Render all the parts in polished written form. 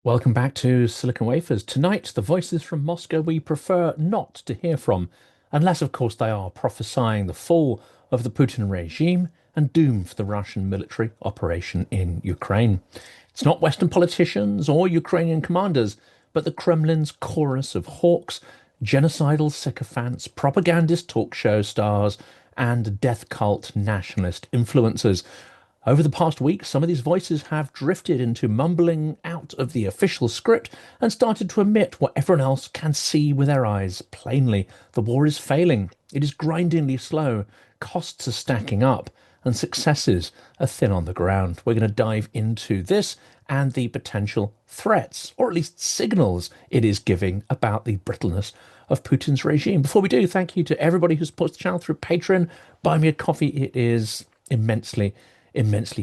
Welcome back to Silicon Wafers. Tonight, the voices from Moscow we prefer not to hear from, unless, of course, they are prophesying the fall of the Putin regime and doom for the Russian military operation in Ukraine. It's not Western politicians or Ukrainian commanders, but the Kremlin's chorus of hawks, genocidal sycophants, propagandist talk show stars, and death cult nationalist influencers. Over the past week, some of these voices have drifted into mumbling out of the official script and started to admit what everyone else can see with their eyes plainly. The war is failing. It is grindingly slow. Costs are stacking up and successes are thin on the ground. We're going to dive into this and the potential threats, or at least signals it is giving about the brittleness of Putin's regime. Before we do, thank you to everybody who supports the channel through Patreon. Buy me a coffee. It is immensely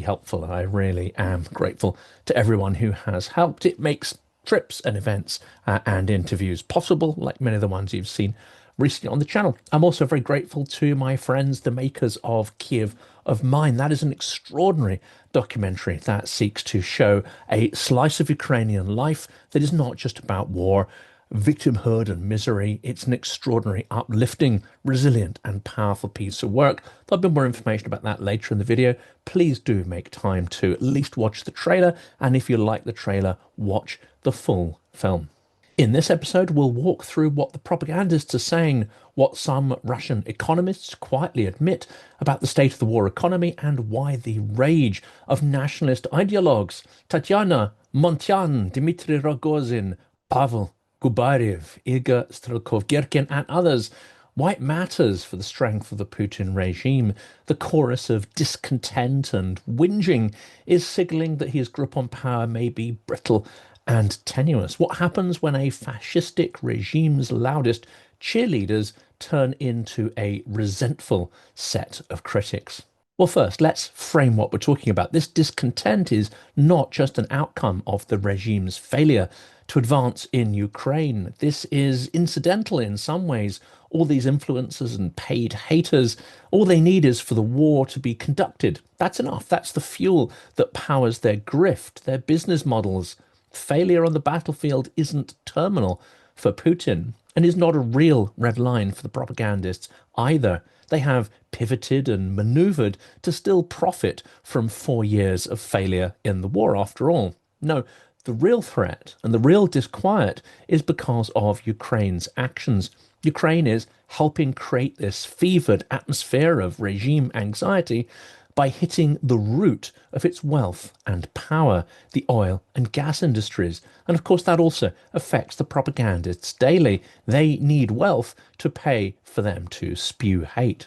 helpful, and I really am grateful to everyone who has helped. It makes trips and events and interviews possible, like many of the ones you've seen recently on the channel. I'm also very grateful to my friends, the makers of Kiev of Mine. That is an extraordinary documentary that seeks to show a slice of Ukrainian life that is not just about war, victimhood and misery. It's an extraordinary, uplifting, resilient and powerful piece of work. There'll be more information about that later in the video. Please do make time to at least watch the trailer, and if you like the trailer, watch the full film. In this episode, we'll walk through what the propagandists are saying, what some Russian economists quietly admit about the state of the war economy, and why the rage of nationalist ideologues, Tatyana Montyan, Dmitry Rogozin, Pavel Gubarev, Igor, Strelkov, Girkin, and others, why it matters for the strength of the Putin regime. The chorus of discontent and whinging is signaling that his grip on power may be brittle and tenuous. What happens when a fascistic regime's loudest cheerleaders turn into a resentful set of critics? Well, first, let's frame what we're talking about. This discontent is not just an outcome of the regime's failure to advance in Ukraine. This is incidental in some ways. All these influencers and paid haters, all they need is for the war to be conducted. That's enough. That's the fuel that powers their grift, their business models. Failure on the battlefield isn't terminal for Putin and is not a real red line for the propagandists either. They have pivoted and maneuvered to still profit from 4 years of failure in the war, after all. No, the real threat and the real disquiet is because of Ukraine's actions. Ukraine is helping create this fevered atmosphere of regime anxiety by hitting the root of its wealth and power, the oil and gas industries. And of course, that also affects the propagandists daily. They need wealth to pay for them to spew hate.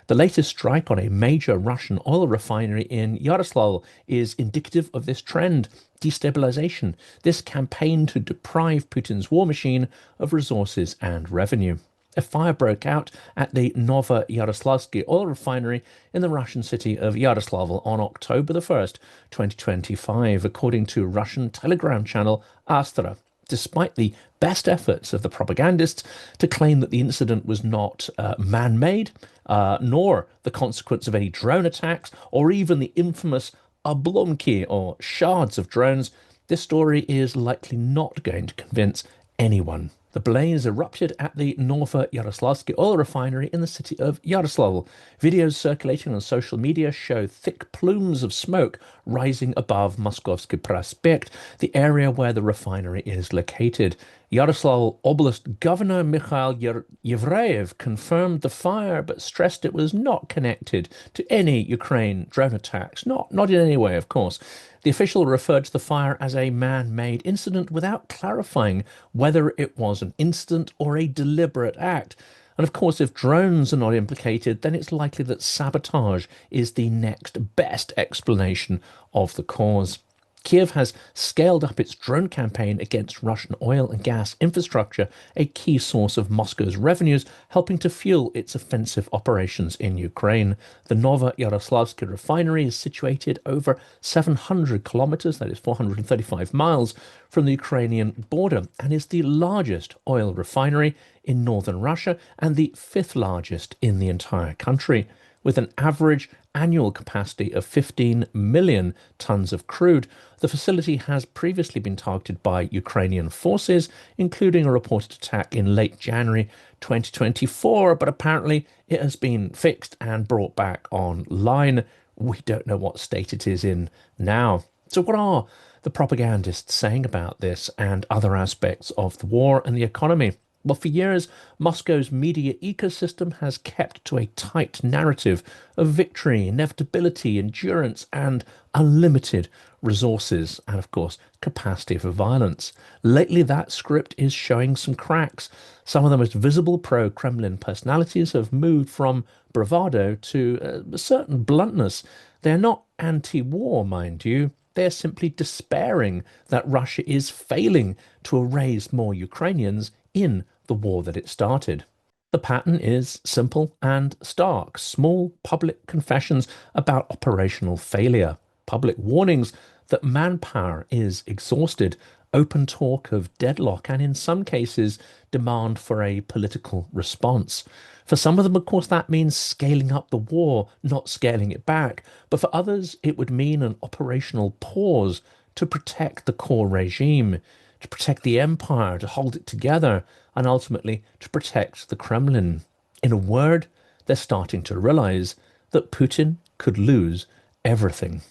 The latest strike on a major Russian oil refinery in Yaroslavl is indicative of this trend. Destabilization, this campaign to deprive Putin's war machine of resources and revenue. A fire broke out at the Yaroslavsky oil refinery in the Russian city of Yaroslavl on October the 1st, 2025, according to Russian telegram channel Astra. Despite the best efforts of the propagandists to claim that the incident was not man-made, nor the consequence of any drone attacks, or even the infamous oblomki, or shards of drones, this story is likely not going to convince anyone. The blaze erupted at the Yaroslavsky oil refinery in the city of Yaroslavl. Videos circulating on social media show thick plumes of smoke rising above Moskovsky Prospekt, the area where the refinery is located. Yaroslavl Oblast Governor Mikhail Yevraev confirmed the fire, but stressed it was not connected to any Ukraine drone attacks. Not in any way, of course. The official referred to the fire as a man-made incident without clarifying whether it was an incident or a deliberate act. And of course, if drones are not implicated, then it's likely that sabotage is the next best explanation of the cause. Kiev has scaled up its drone campaign against Russian oil and gas infrastructure, a key source of Moscow's revenues, helping to fuel its offensive operations in Ukraine. The Yaroslavsky refinery is situated over 700 kilometers, that is 435 miles, from the Ukrainian border, and is the largest oil refinery in northern Russia and the fifth largest in the entire country. With an average annual capacity of 15 million tons of crude, the facility has previously been targeted by Ukrainian forces, including a reported attack in late January 2024, but apparently it has been fixed and brought back online. We don't know what state it is in now. So what are the propagandists saying about this and other aspects of the war and the economy? Well, for years, Moscow's media ecosystem has kept to a tight narrative of victory, inevitability, endurance, and unlimited resources, and of course, capacity for violence. Lately, that script is showing some cracks. Some of the most visible pro-Kremlin personalities have moved from bravado to a certain bluntness. They're not anti-war, mind you. They're simply despairing that Russia is failing to erase more Ukrainians in the war that it started. The pattern is simple and stark. Small public confessions about operational failure, public warnings that manpower is exhausted, open talk of deadlock, and in some cases, demand for a political response. For some of them, of course, that means scaling up the war, not scaling it back. But for others, it would mean an operational pause to protect the core regime, to protect the empire, to hold it together, and ultimately to protect the Kremlin. In a word, they're starting to realize that Putin could lose everything.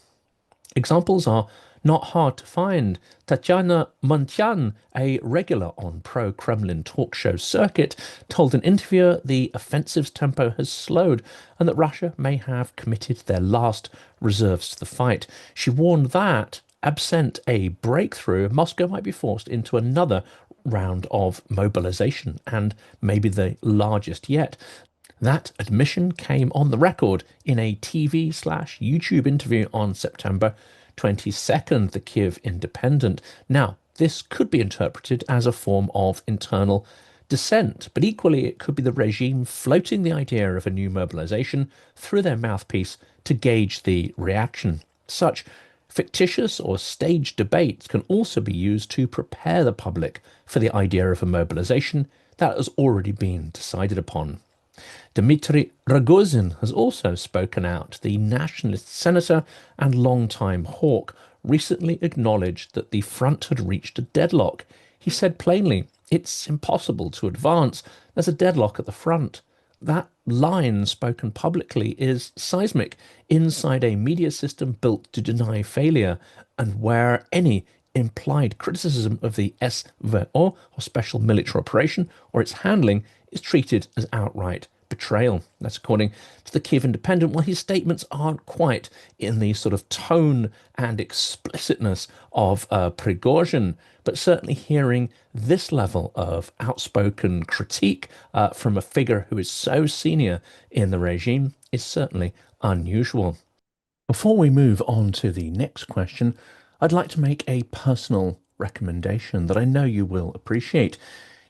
Examples are not hard to find. Tatyana Montyan, a regular on pro-Kremlin talk show circuit, told an interviewer the offensive's tempo has slowed and that Russia may have committed their last reserves to the fight. She warned that, absent a breakthrough, Moscow might be forced into another round of mobilization, and maybe the largest yet. That admission came on the record in a TV/YouTube interview on September 22nd, the Kiev Independent. Now, this could be interpreted as a form of internal dissent, but equally it could be the regime floating the idea of a new mobilization through their mouthpiece to gauge the reaction. Such fictitious or staged debates can also be used to prepare the public for the idea of a mobilization that has already been decided upon. Dmitry Rogozin has also spoken out. The nationalist senator and longtime hawk recently acknowledged that the front had reached a deadlock. He said plainly, "It's impossible to advance. There's a deadlock at the front." That line spoken publicly is seismic inside a media system built to deny failure, and where any implied criticism of the SVO, or special military operation, or its handling is treated as outright betrayal. That's according to the Kiev Independent. Well, his statements aren't quite in the sort of tone and explicitness of Prigozhin, but certainly hearing this level of outspoken critique from a figure who is so senior in the regime is certainly unusual. Before we move on to the next question, I'd like to make a personal recommendation that I know you will appreciate.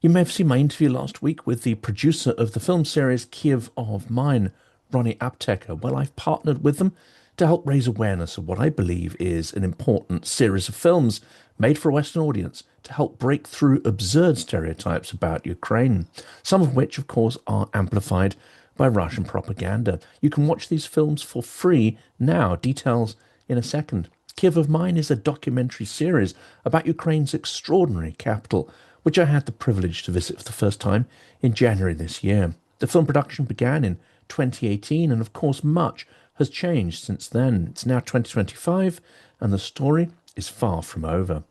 You may have seen my interview last week with the producer of the film series Kiev of Mine, Ronnie Apteker. Well, I've partnered with them to help raise awareness of what I believe is an important series of films made for a Western audience to help break through absurd stereotypes about Ukraine, some of which, of course, are amplified by Russian propaganda. You can watch these films for free now. Details in a second. Kiev of Mine is a documentary series about Ukraine's extraordinary capital, which I had the privilege to visit for the first time in January this year. The film production began in 2018, and of course much has changed since then. It's now 2025, and the story is far from over.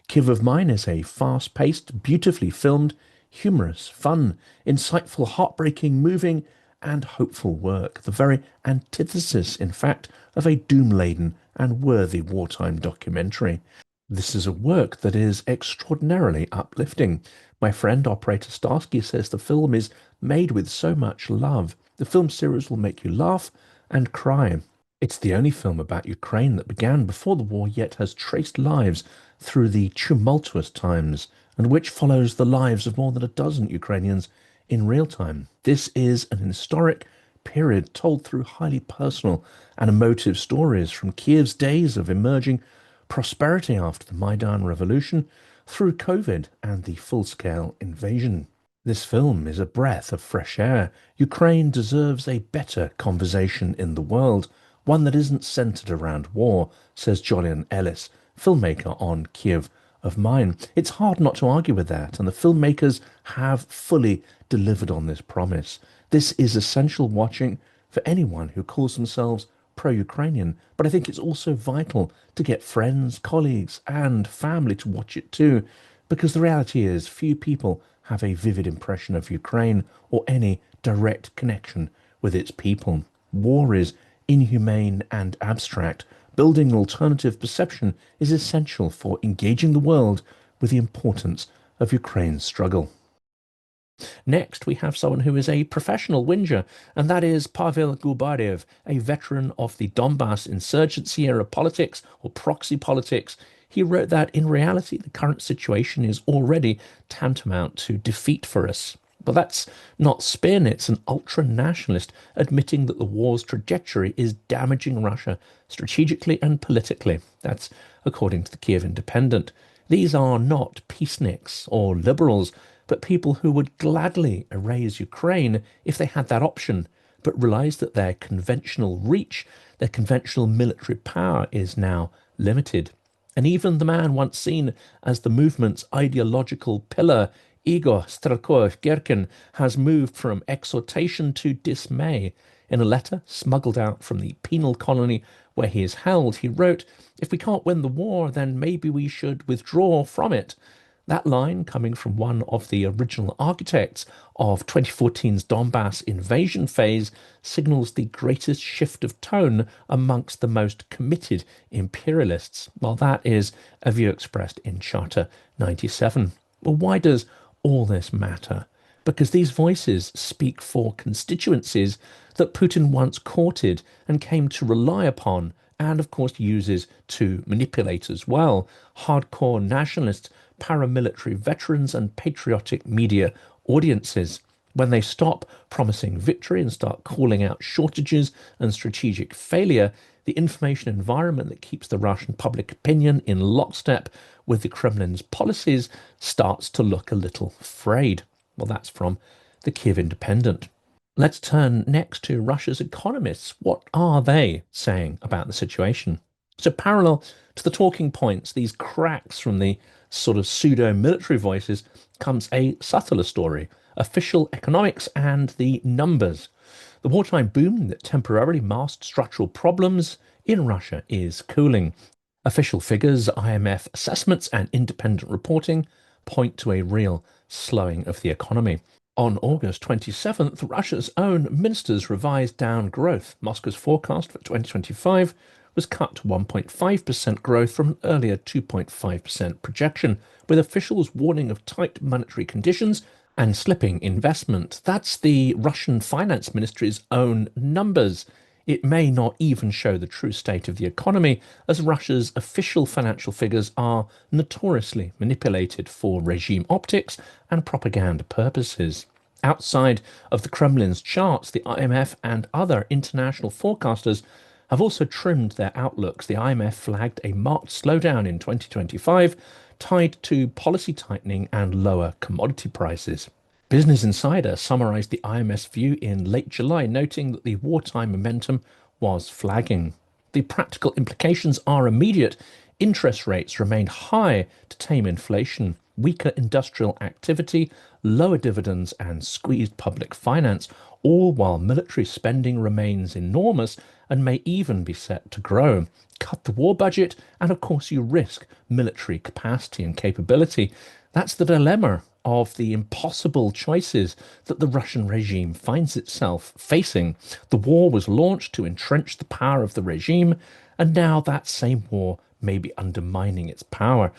Kiev of Mine is a fast-paced, beautifully filmed, humorous, fun, insightful, heartbreaking, moving, and hopeful work. The very antithesis, in fact, of a doom-laden and worthy wartime documentary. This is a work that is extraordinarily uplifting. My friend, operator Starsky, says the film is made with so much love. The film series will make you laugh and cry. It's the only film about Ukraine that began before the war yet has traced lives through the tumultuous times, and which follows the lives of more than a dozen Ukrainians in real time. This is an historic period told through highly personal and emotive stories from Kiev's days of emerging prosperity after the Maidan Revolution through COVID and the full-scale invasion. This film is a breath of fresh air. Ukraine deserves a better conversation in the world, one that isn't centered around war, says Julian Ellis, filmmaker on Kiev of Mine. It's hard not to argue with that, and the filmmakers have fully delivered on this promise. This is essential watching for anyone who calls themselves pro-Ukrainian, but I think it's also vital to get friends, colleagues, and family to watch it too, because the reality is few people have a vivid impression of Ukraine or any direct connection with its people. War is inhumane and abstract. Building an alternative perception is essential for engaging the world with the importance of Ukraine's struggle. Next, we have someone who is a professional whinger, and that is Pavel Gubarev, a veteran of the Donbass insurgency era politics or proxy politics. He wrote that in reality, the current situation is already tantamount to defeat for us. But that's not spin, it's an ultra-nationalist admitting that the war's trajectory is damaging Russia strategically and politically. That's according to the Kiev Independent. These are not peaceniks or liberals, but people who would gladly erase Ukraine if they had that option, but realize that their conventional reach, their conventional military power is now limited. And even the man once seen as the movement's ideological pillar, Igor Strelkov Girkin, has moved from exhortation to dismay. In a letter smuggled out from the penal colony where he is held, he wrote, "If we can't win the war, then maybe we should withdraw from it." That line, coming from one of the original architects of 2014's Donbass invasion phase, signals the greatest shift of tone amongst the most committed imperialists. Well, that is a view expressed in Charter 97. Well, why does all this matter? Because these voices speak for constituencies that Putin once courted and came to rely upon, and of course uses to manipulate as well. Hardcore nationalists, paramilitary veterans, and patriotic media audiences. When they stop promising victory and start calling out shortages and strategic failure, the information environment that keeps the Russian public opinion in lockstep with the Kremlin's policies starts to look a little frayed. Well, that's from the Kiev Independent. Let's turn next to Russia's economists. What are they saying about the situation? So parallel to the talking points, these cracks from the sort of pseudo-military voices, comes a subtler story, official economics and the numbers. The wartime boom that temporarily masked structural problems in Russia is cooling. Official figures, IMF assessments, and independent reporting point to a real slowing of the economy. On August 27th, Russia's own ministers revised down growth. Moscow's forecast for 2025 was cut to 1.5% growth from an earlier 2.5% projection, with officials warning of tight monetary conditions and slipping investment. That's the Russian finance ministry's own numbers. It may not even show the true state of the economy, as Russia's official financial figures are notoriously manipulated for regime optics and propaganda purposes. Outside of the Kremlin's charts, the IMF and other international forecasters have also trimmed their outlooks. The IMF flagged a marked slowdown in 2025 tied to policy tightening and lower commodity prices. Business Insider summarized the IMF's view in late July, noting that the wartime momentum was flagging. The practical implications are immediate. Interest rates remained high to tame inflation, weaker industrial activity, lower dividends, and squeezed public finance, all while military spending remains enormous and may even be set to grow. Cut the war budget, and of course you risk military capacity and capability. That's the dilemma of the impossible choices that the Russian regime finds itself facing. The war was launched to entrench the power of the regime, and now that same war may be undermining its power.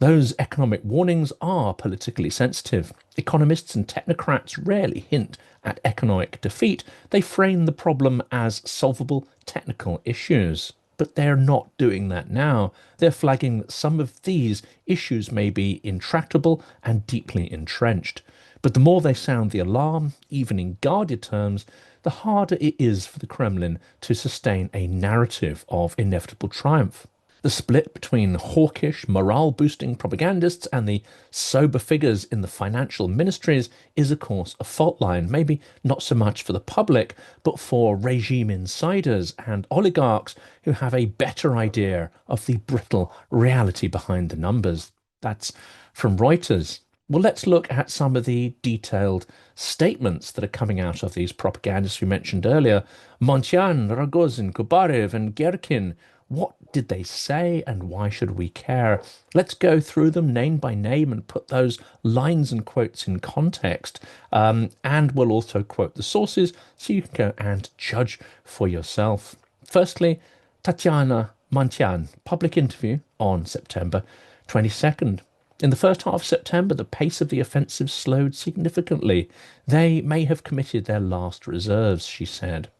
Those economic warnings are politically sensitive. Economists and technocrats rarely hint at economic defeat. They frame the problem as solvable technical issues. But they're not doing that now. They're flagging that some of these issues may be intractable and deeply entrenched. But the more they sound the alarm, even in guarded terms, the harder it is for the Kremlin to sustain a narrative of inevitable triumph. The split between hawkish, morale-boosting propagandists and the sober figures in the financial ministries is, of course, a fault line, maybe not so much for the public, but for regime insiders and oligarchs who have a better idea of the brittle reality behind the numbers. That's from Reuters. Well, let's look at some of the detailed statements that are coming out of these propagandists we mentioned earlier. Montyan, Rogozin, Gubarev, and Girkin. What did they say and why should we care? Let's go through them name by name and put those lines and quotes in context. And we'll also quote the sources so you can go and judge for yourself. Firstly, Tatyana Montyan, public interview on September 22nd. In the first half of September, the pace of the offensive slowed significantly. They may have committed their last reserves, she said.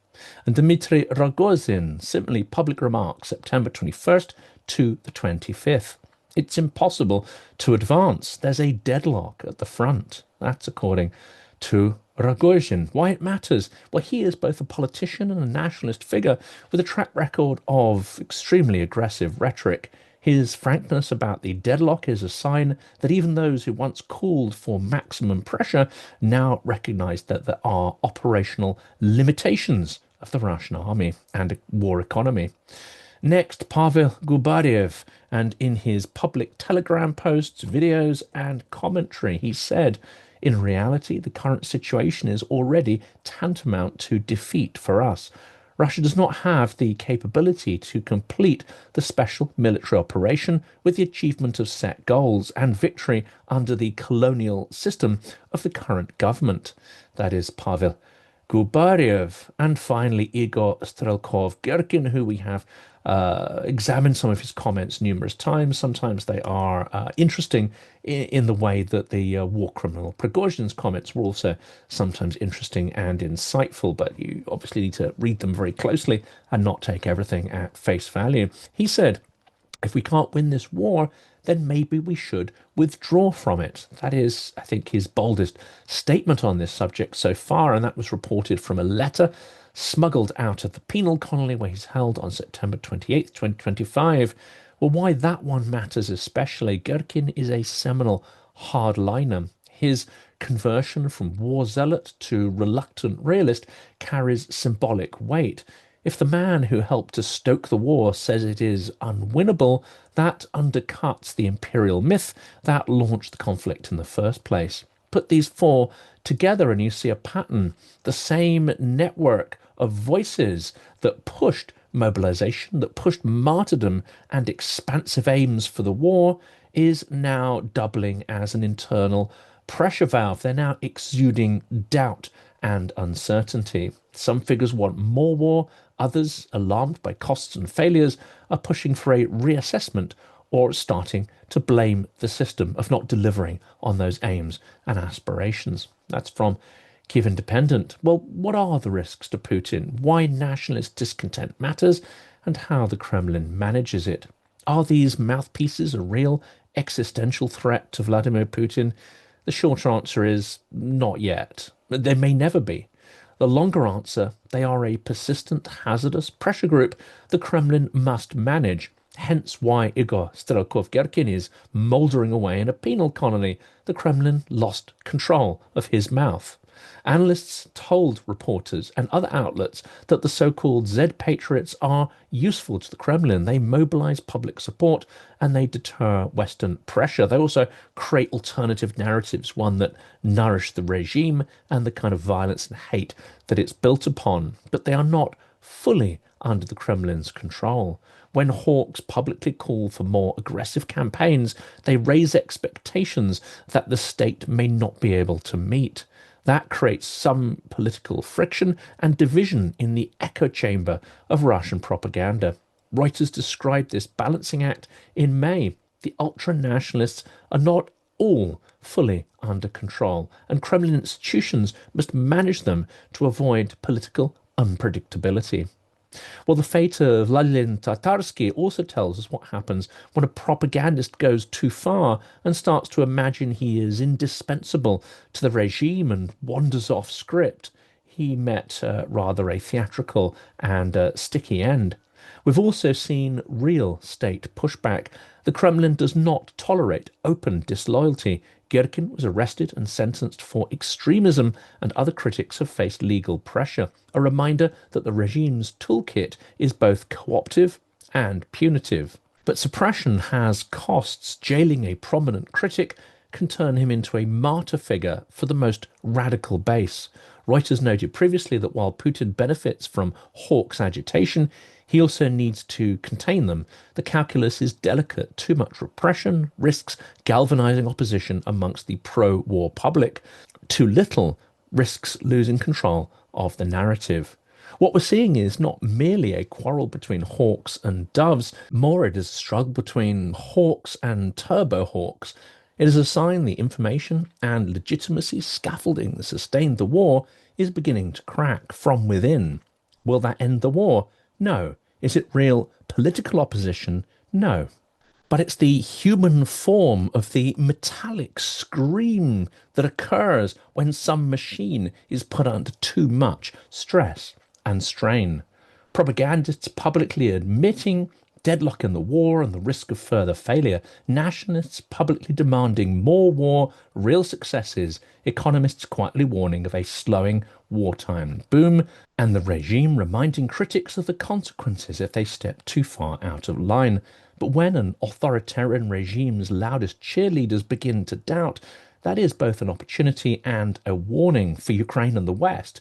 And Dmitry Rogozin, similarly public remarks, September 21st to the 25th. It's impossible to advance. There's a deadlock at the front. That's according to Rogozin. Why it matters? Well, he is both a politician and a nationalist figure with a track record of extremely aggressive rhetoric. His frankness about the deadlock is a sign that even those who once called for maximum pressure now recognize that there are operational limitations of the Russian army and war economy. Next, Pavel Gubarev, and in his public Telegram posts, videos, and commentary, he said, in reality, the current situation is already tantamount to defeat for us. Russia does not have the capability to complete the special military operation with the achievement of set goals and victory under the colonial system of the current government. That is Pavel Gubarev. And finally, Igor Strelkov Girkin, who we have examined some of his comments numerous times. Sometimes they are interesting in the way that the war criminal Prigozhin's comments were also sometimes interesting and insightful, but you obviously need to read them very closely and not take everything at face value. He said, if we can't win this war, then maybe we should withdraw from it. That is, I think, his boldest statement on this subject so far, and that was reported from a letter smuggled out of the penal colony where he's held on September 28th, 2025. Well, why that one matters especially, Girkin is a seminal hardliner. His conversion from war zealot to reluctant realist carries symbolic weight. If the man who helped to stoke the war says it is unwinnable, that undercuts the imperial myth that launched the conflict in the first place. Put these four together and you see a pattern. The same network of voices that pushed mobilization, that pushed martyrdom and expansive aims for the war is now doubling as an internal pressure valve. They're now exuding doubt and uncertainty. Some figures want more war, others, alarmed by costs and failures, are pushing for a reassessment or starting to blame the system of not delivering on those aims and aspirations. That's from Kiev Independent. Well, what are the risks to Putin? Why nationalist discontent matters and how the Kremlin manages it? Are these mouthpieces a real existential threat to Vladimir Putin? The short answer is not yet. There may never be. The longer answer, they are a persistent, hazardous pressure group the Kremlin must manage. Hence why Igor Strelkov-Girkin is mouldering away in a penal colony. The Kremlin lost control of his mouth. Analysts told reporters and other outlets that the so-called Z-patriots are useful to the Kremlin. They mobilize public support and they deter Western pressure. They also create alternative narratives, one that nourish the regime and the kind of violence and hate that it's built upon. But they are not fully under the Kremlin's control. When hawks publicly call for more aggressive campaigns, they raise expectations that the state may not be able to meet. That creates some political friction and division in the echo chamber of Russian propaganda. Reuters described this balancing act in May. The ultra-nationalists are not all fully under control, and Kremlin institutions must manage them to avoid political unpredictability. Well, the fate of Vladimir Tatarsky also tells us what happens when a propagandist goes too far and starts to imagine he is indispensable to the regime and wanders off script. He met rather a theatrical and sticky end. We've also seen real state pushback. The Kremlin does not tolerate open disloyalty. Girkin was arrested and sentenced for extremism, and other critics have faced legal pressure. A reminder that the regime's toolkit is both cooptive and punitive. But suppression has costs. Jailing a prominent critic can turn him into a martyr figure for the most radical base. Reuters noted previously that while Putin benefits from hawks agitation, he also needs to contain them. The calculus is delicate. Too much repression risks galvanizing opposition amongst the pro-war public. Too little risks losing control of the narrative. What we're seeing is not merely a quarrel between hawks and doves, more it is a struggle between hawks and turbo hawks. It is a sign the information and legitimacy scaffolding that sustained the war is beginning to crack from within. Will that end the war? No. Is it real political opposition? No. But it's the human form of the metallic scream that occurs when some machine is put under too much stress and strain. Propagandists publicly admitting deadlock in the war and the risk of further failure. Nationalists publicly demanding more war, real successes. Economists quietly warning of a slowing wartime boom. And the regime reminding critics of the consequences if they step too far out of line. But when an authoritarian regime's loudest cheerleaders begin to doubt, that is both an opportunity and a warning for Ukraine and the West.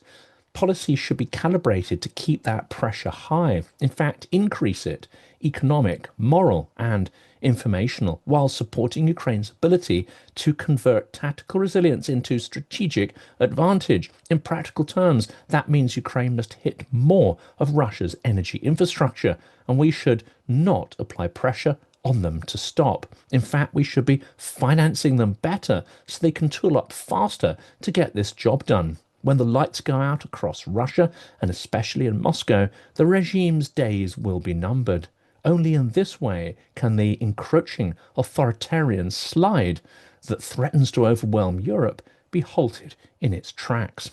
Policy should be calibrated to keep that pressure high. In fact, increase it, economic, moral, and informational, while supporting Ukraine's ability to convert tactical resilience into strategic advantage. In practical terms, that means Ukraine must hit more of Russia's energy infrastructure, and we should not apply pressure on them to stop. In fact, we should be financing them better so they can tool up faster to get this job done. When the lights go out across Russia, and especially in Moscow, the regime's days will be numbered. Only in this way can the encroaching authoritarian slide that threatens to overwhelm Europe be halted in its tracks.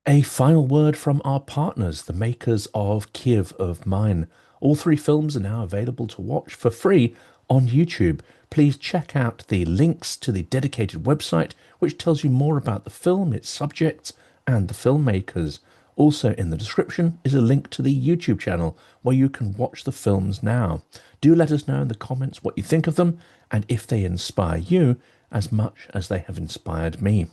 A final word from our partners, the makers of Kiev of Mine. All three films are now available to watch for free on YouTube. Please check out the links to the dedicated website, which tells you more about the film, its subjects, and the filmmakers. Also in the description is a link to the YouTube channel where you can watch the films now. Do let us know in the comments what you think of them and if they inspire you as much as they have inspired me.